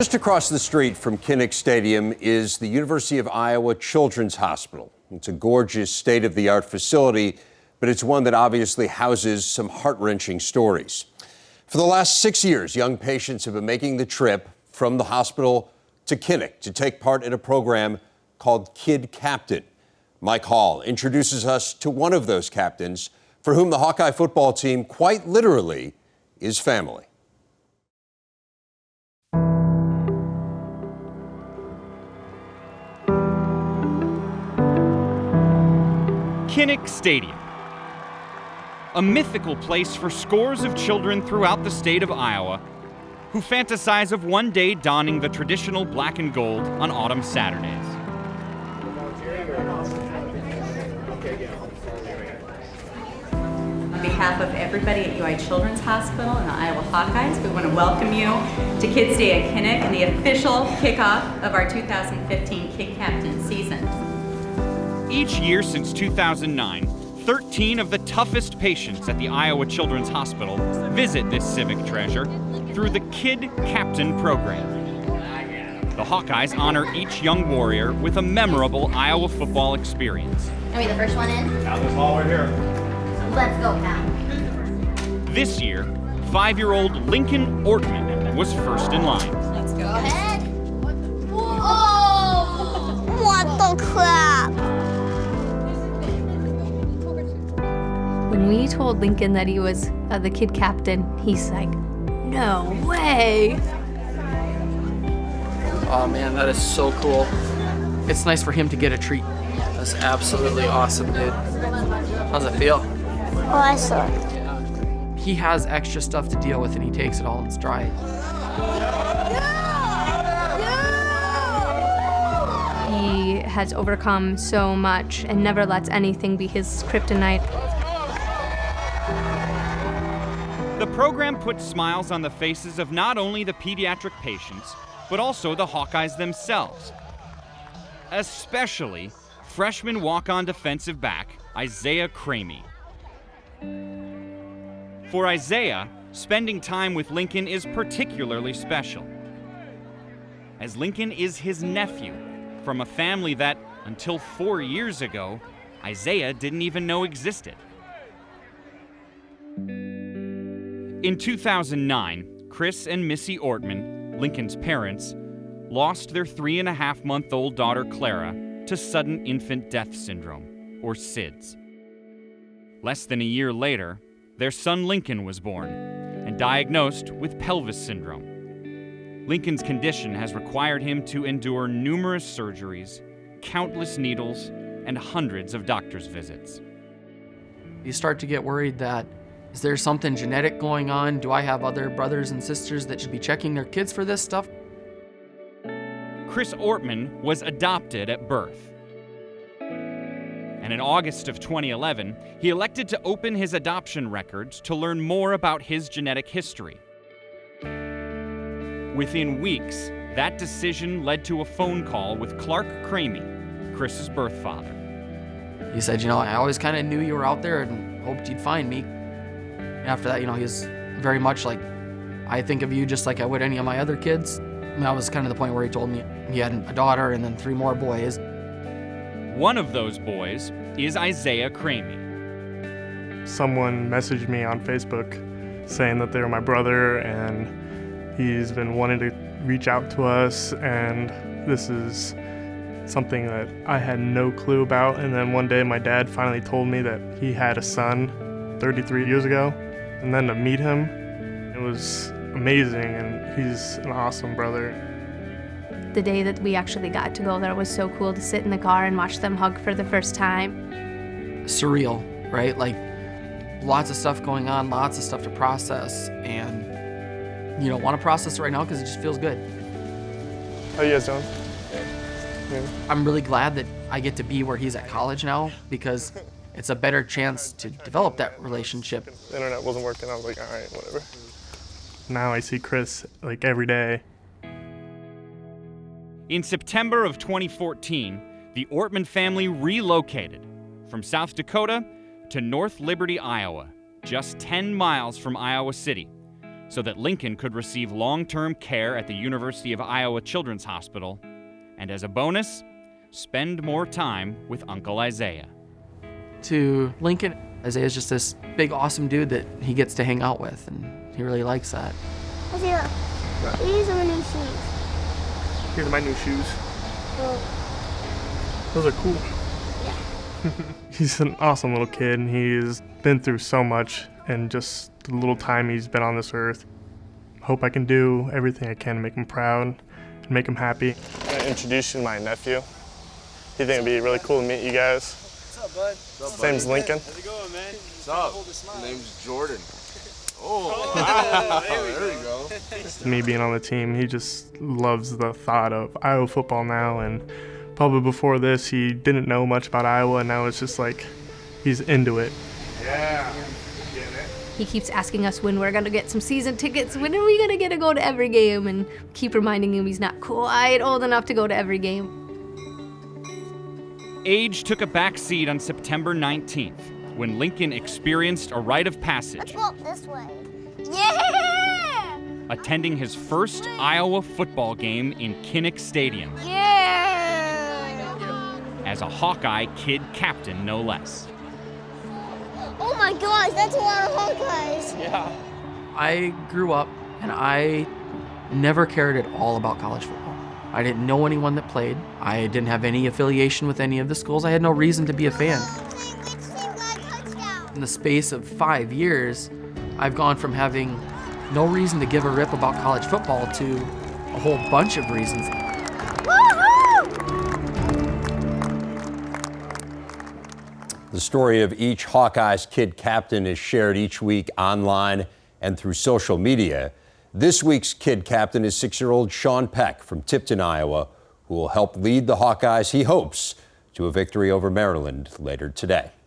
Just across the street from Kinnick Stadium is the University of Iowa Children's Hospital. It's a gorgeous state-of-the-art facility, but it's one that obviously houses some heart-wrenching stories. For the last 6 years, young patients have been making the trip from the hospital to Kinnick to take part in a program called Kid Captain. Mike Hall introduces us to one of those captains for whom the Hawkeye football team quite literally is family. Kinnick Stadium, a mythical place for scores of children throughout the state of Iowa who fantasize of one day donning the traditional black and gold on autumn Saturdays. On behalf of everybody at UI Children's Hospital and the Iowa Hawkeyes, we want to welcome you to Kids Day at Kinnick and the official kickoff of our 2015 Kid Captain season. Each year since 2009, 13 of the toughest patients at the Iowa Children's Hospital visit this civic treasure through the Kid Captain program. The Hawkeyes honor each young warrior with a memorable Iowa football experience. Are we the first one in? Out this hall right here. Let's go, pal. This year, 5-year-old Lincoln Ortman was first in line. Let's go ahead. Whoa! What the crap? When we told Lincoln that he was the kid captain, he's like, no way. Oh man, that is so cool. It's nice for him to get a treat. That's absolutely awesome, dude. How's it feel? Awesome. He has extra stuff to deal with and he takes it all in stride. He has overcome so much and never lets anything be his kryptonite. The program puts smiles on the faces of not only the pediatric patients, but also the Hawkeyes themselves. Especially freshman walk-on defensive back, Isaiah Cramey. For Isaiah, spending time with Lincoln is particularly special, as Lincoln is his nephew from a family that, until 4 years ago, Isaiah didn't even know existed. In 2009, Chris and Missy Ortman, Lincoln's parents, lost their 3.5-month-old daughter Clara to sudden infant death syndrome, or SIDS. Less than a year later, their son Lincoln was born and diagnosed with pelvis syndrome. Lincoln's condition has required him to endure numerous surgeries, countless needles, and hundreds of doctor's visits. You start to get worried that, is there something genetic going on? Do I have other brothers and sisters that should be checking their kids for this stuff? Chris Ortman was adopted at birth. And in August of 2011, he elected to open his adoption records to learn more about his genetic history. Within weeks, that decision led to a phone call with Clark Cramey, Chris's birth father. He said, I always kind of knew you were out there and hoped you'd find me. After that, he was very much like, I think of you just like I would any of my other kids. And that was kind of the point where he told me he had a daughter and then 3 more boys. One of those boys is Isaiah Cramey. Someone messaged me on Facebook saying that they were my brother and he's been wanting to reach out to us, and this is something that I had no clue about. And then one day my dad finally told me that he had a son 33 years ago. And then to meet him, it was amazing, and he's an awesome brother. The day that we actually got to go there was so cool to sit in the car and watch them hug for the first time. Surreal, right? Like, lots of stuff going on, lots of stuff to process, and you don't want to process it right now because it just feels good. How you guys doing? Yeah. I'm really glad that I get to be where he's at college now, because it's a better chance to develop that relationship. The internet wasn't working. I was like, all right, whatever. Now I see Chris like every day. In September of 2014, the Ortman family relocated from South Dakota to North Liberty, Iowa, just 10 miles from Iowa City, so that Lincoln could receive long-term care at the University of Iowa Children's Hospital, and as a bonus, spend more time with Uncle Isaiah. To Lincoln, Isaiah's just this big, awesome dude that he gets to hang out with, and he really likes that. Isaiah, these are my new shoes. Here's my new shoes. Those are cool. He's an awesome little kid, and he's been through so much in just the little time he's been on this earth. Hope I can do everything I can to make him proud and make him happy. I'm going to introduce you to my nephew. He think it'd be really cool to meet you guys. What's up, bud? His name's Lincoln. How's it going, man? What's up? My name's Jordan. Oh, wow. There you go. Me being on the team, he just loves the thought of Iowa football now, and probably before this he didn't know much about Iowa, and now it's just like he's into it. Yeah. He keeps asking us when we're gonna get some season tickets, when are we gonna get to go to every game, and keep reminding him he's not quite old enough to go to every game. Age took a back seat on September 19th when Lincoln experienced a rite of passage, Let's walk this way. Yeah! attending his first Iowa football game in Kinnick Stadium Yeah! as a Hawkeye kid captain, no less. Oh my gosh, that's a lot of Hawkeyes. Yeah. I grew up, and I never cared at all about college football. I didn't know anyone that played. I didn't have any affiliation with any of the schools. I had no reason to be a fan. In the space of 5 years, I've gone from having no reason to give a rip about college football to a whole bunch of reasons. The story of each Hawkeyes kid captain is shared each week online and through social media. This week's kid captain is 6-year-old Sean Peck from Tipton, Iowa, who will help lead the Hawkeyes, he hopes, to a victory over Maryland later today.